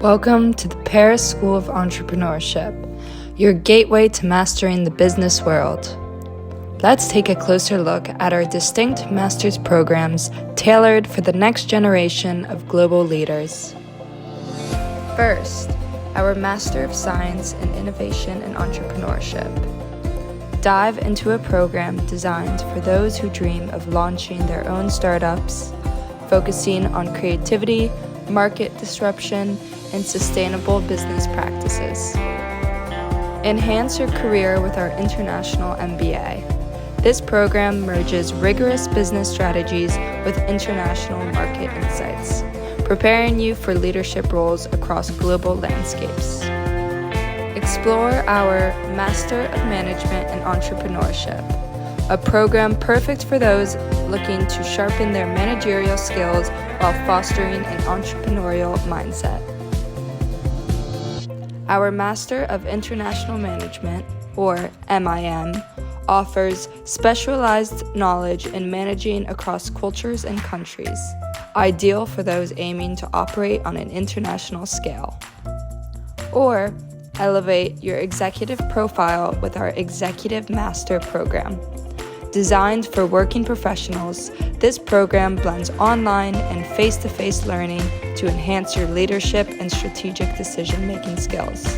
Welcome to the Paris School of Entrepreneurship, your gateway to mastering the business world. Let's take a closer look at our distinct master's programs tailored for the next generation of global leaders. First, our Master of Science in Innovation and Entrepreneurship. Dive into a program designed for those who dream of launching their own startups, focusing on creativity, market disruption, and sustainable business practices. Enhance your career with our International MBA. This program merges rigorous business strategies with international market insights, preparing you for leadership roles across global landscapes. Explore our Master of Management and Entrepreneurship, a program perfect for those looking to sharpen their managerial skills while fostering an entrepreneurial mindset. Our Master of International Management, or MIM, offers specialized knowledge in managing across cultures and countries, ideal for those aiming to operate on an international scale. Or elevate your executive profile with our Executive Master program. Designed for working professionals, this program blends online and face-to-face learning to enhance your leadership and strategic decision-making skills.